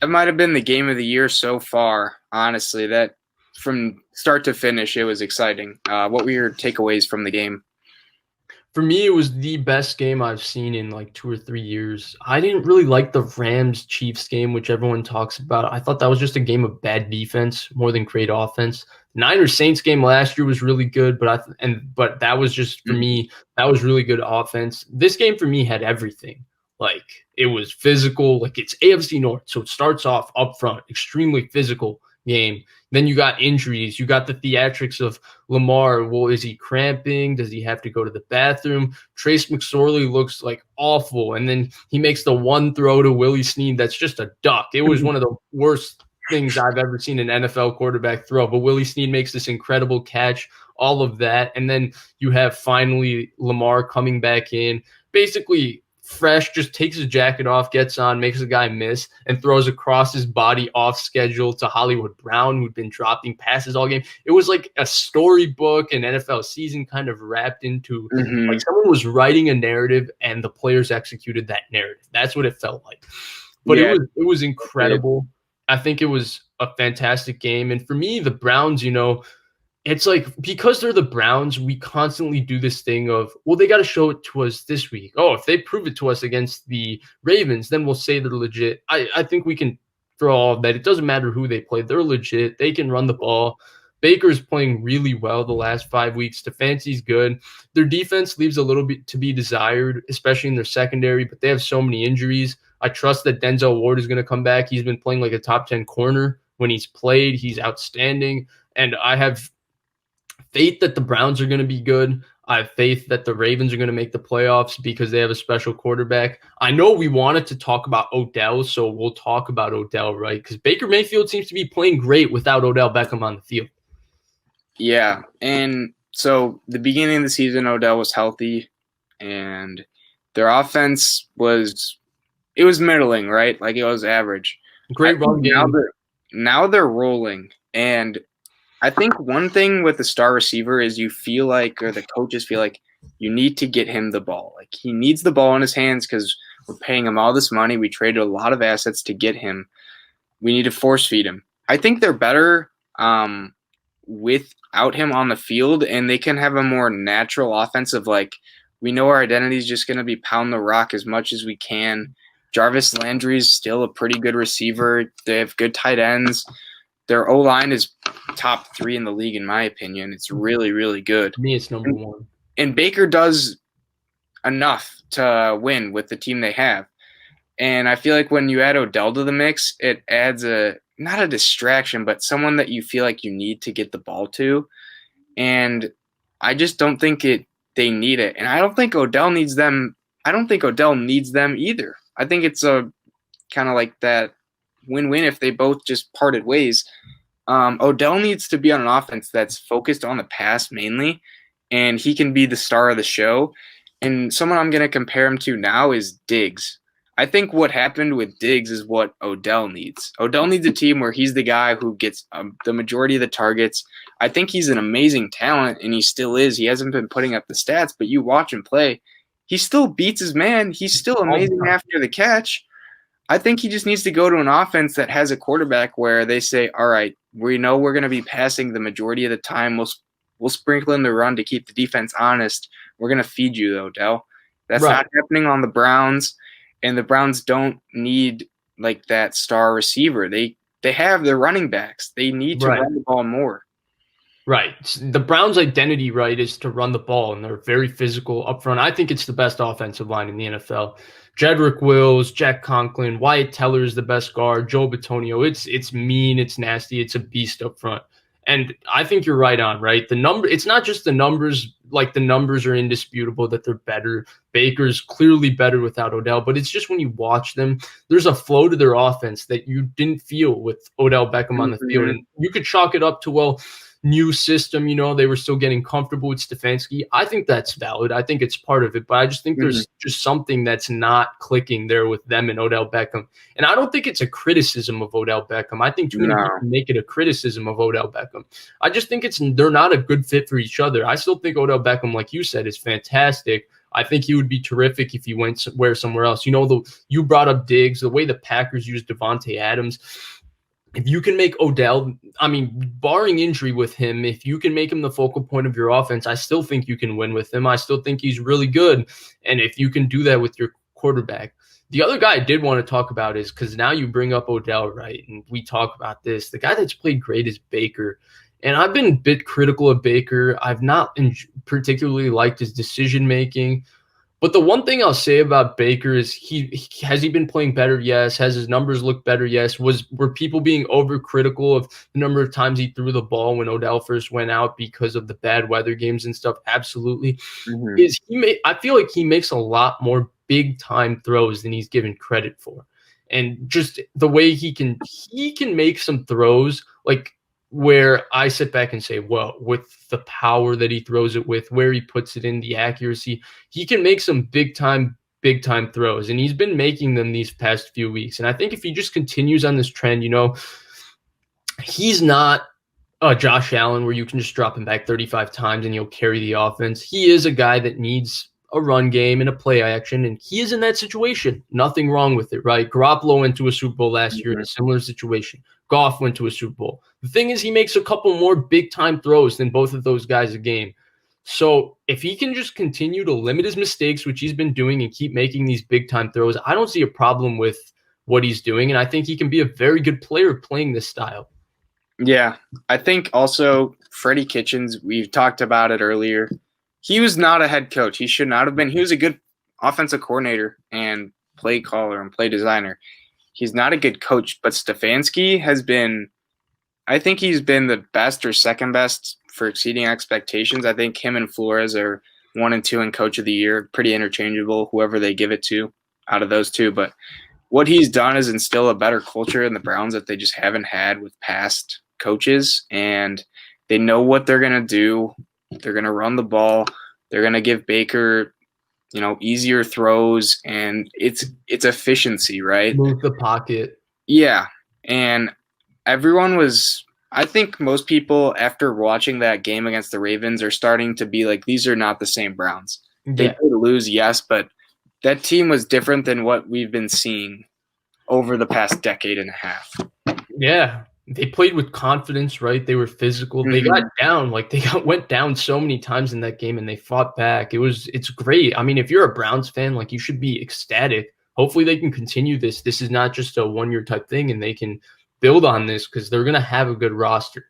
That might have been the game of the year so far, honestly. That from start to finish, it was exciting. What were your takeaways from the game? For me, it was the best game I've seen in like 2 or 3 years. I didn't really like the Rams Chiefs game, which everyone talks about. I thought that was just a game of bad defense more than great offense. Niners Saints game last year was really good, but that was just for Mhm. me, that was really good offense. This game for me had everything. Like it was physical, like it's AFC North, so it starts off up front, extremely physical game. Then you got injuries, you got the theatrics of Lamar. Well, is he cramping? Does he have to go to the bathroom? Trace McSorley looks like awful. And then he makes the one throw to Willie Snead that's just a duck. It was one of the worst things I've ever seen an NFL quarterback throw. But Willie Snead makes this incredible catch, all of that. And then you have finally Lamar coming back in, basically fresh, just takes his jacket off, gets on, makes the guy miss, and throws across his body off schedule to Hollywood Brown, who'd been dropping passes all game. It was like a storybook, an NFL season kind of wrapped into like Mhm. someone was writing a narrative and the players executed that narrative. That's what it felt like. But it Yeah, was it. incredible. I think it was a fantastic game. And for me, the Browns, it's like because they're the Browns, we constantly do this thing of, well, they got to show it to us this week. Oh, if they prove it to us against the Ravens, then we'll say they're legit. I think we can throw all of that. It doesn't matter who they play. They're legit. They can run the ball. Baker's playing really well the last 5 weeks. Stefanski's good. Their defense leaves a little bit to be desired, especially in their secondary, but they have so many injuries. I trust that Denzel Ward is going to come back. He's been playing like a top 10 corner when he's played. He's outstanding. And I have faith that the Browns are going to be good. I have faith that the Ravens are going to make the playoffs because they have a special quarterback. I know we wanted to talk about Odell, so we'll talk about Odell, right? Because Baker Mayfield seems to be playing great without Odell Beckham on the field. Yeah, and so the beginning of the season, Odell was healthy, and their offense was middling, right? Like it was average. I Great think run game. now they're rolling, and I think one thing with the star receiver is you feel like, or the coaches feel like, you need to get him the ball. Like he needs the ball in his hands because we're paying him all this money. We traded a lot of assets to get him. We need to force feed him. I think they're better without him on the field, and they can have a more natural offensive. Like we know our identity is just going to be pound the rock as much as we can. Jarvis Landry is still a pretty good receiver. They have good tight ends. Their O-line is top 3 in the league, in my opinion. It's really, really good. For me, it's number And, one. and Baker does enough to win with the team they have. And I feel like when you add Odell to the mix, it adds not a distraction, but someone that you feel like you need to get the ball to. And I just don't think they need it. And I don't think Odell needs them. I don't think Odell needs them either. I think it's a kind of like that win-win if they both just parted ways. Odell needs to be on an offense that's focused on the pass mainly, and he can be the star of the show. And someone I'm going to compare him to now is Diggs. I think what happened with Diggs is what Odell needs. Odell needs a team where he's the guy who gets the majority of the targets. I think he's an amazing talent, and he still is. He hasn't been putting up the stats, but you watch him play, he still beats his man. He's still All the amazing time. after the catch. I think he just needs to go to an offense that has a quarterback where they say, all right, we know we're going to be passing the majority of the time. We'll sprinkle in the run to keep the defense honest. We're going to feed you, though, Dell. That's Right. not happening on the Browns, and the Browns don't need like that star receiver. They have their running backs. They need to Right. run the ball more. Right. The Browns' identity, right, is to run the ball, and they're very physical up front. I think it's the best offensive line in the NFL. Jedrick Wills, Jack Conklin, Wyatt Teller is the best guard. Joe Bitonio. It's mean, it's nasty, it's a beast up front. And I think you're right on, right? It's not just the numbers, like the numbers are indisputable that they're better. Baker's clearly better without Odell, but it's just when you watch them, there's a flow to their offense that you didn't feel with Odell Beckham on the field. Mm-hmm. And you could chalk it up to, well, new system, they were still getting comfortable with Stefanski. I think that's valid. I think it's part of it, but I just think Mm-hmm. there's just something that's not clicking there with them and Odell Beckham. And I don't think it's a criticism of Odell Beckham. I think too many No. people make it a criticism of Odell Beckham. I just think they're not a good fit for each other. I still think Odell Beckham, like you said, is fantastic. I think he would be terrific if he went somewhere else. You brought up Diggs, the way the Packers use Devontae Adams. If you can make Odell, I mean, barring injury with him, if you can make him the focal point of your offense, I still think you can win with him. I still think he's really good. And if you can do that with your quarterback. The other guy I did want to talk about is, because now you bring up Odell, right? And we talk about this. The guy that's played great is Baker. And I've been a bit critical of Baker. I've not particularly liked his decision-making. But the one thing I'll say about Baker is has he been playing better? Yes. Has his numbers looked better? Yes. Were people being overcritical of the number of times he threw the ball when Odell first went out because of the bad weather games and stuff? Absolutely. Mm-hmm. I feel like he makes a lot more big time throws than he's given credit for. And just the way he can make some throws like where I sit back and say, well, with the power that he throws it with, where he puts it in, the accuracy, he can make some big time throws. And he's been making them these past few weeks. And I think if he just continues on this trend, he's not Josh Allen where you can just drop him back 35 times and he'll carry the offense. He is a guy that needs a run game and a play action, and he is in that situation. Nothing wrong with it, right? Garoppolo went to a Super Bowl last year in a similar situation. Goff went to a Super Bowl. The thing is, he makes a couple more big-time throws than both of those guys a game. So if he can just continue to limit his mistakes, which he's been doing, and keep making these big-time throws, I don't see a problem with what he's doing, and I think he can be a very good player playing this style. Yeah, I think also Freddie Kitchens, we've talked about it earlier. He was not a head coach. He should not have been. He was a good offensive coordinator and play caller and play designer. He's not a good coach, but Stefanski has been – I think he's been the best or second best for exceeding expectations. I think him and Flores are 1 and 2 in Coach of the Year, pretty interchangeable, whoever they give it to out of those two. But what he's done is instill a better culture in the Browns that they just haven't had with past coaches, and they know what they're going to do. They're going to run the ball. They're going to give Baker, easier throws, and it's efficiency, right? Move the pocket. Yeah, and everyone was – I think most people after watching that game against the Ravens are starting to be like, these are not the same Browns. Yeah. They did lose, yes, but that team was different than what we've been seeing over the past decade and a half. Yeah. They played with confidence, right? They were physical. They got down, went down so many times in that game, and they fought back. It's great. I mean, if you're a Browns fan, you should be ecstatic. Hopefully they can continue this. This is not just a one-year type thing, and they can build on this because they're going to have a good roster.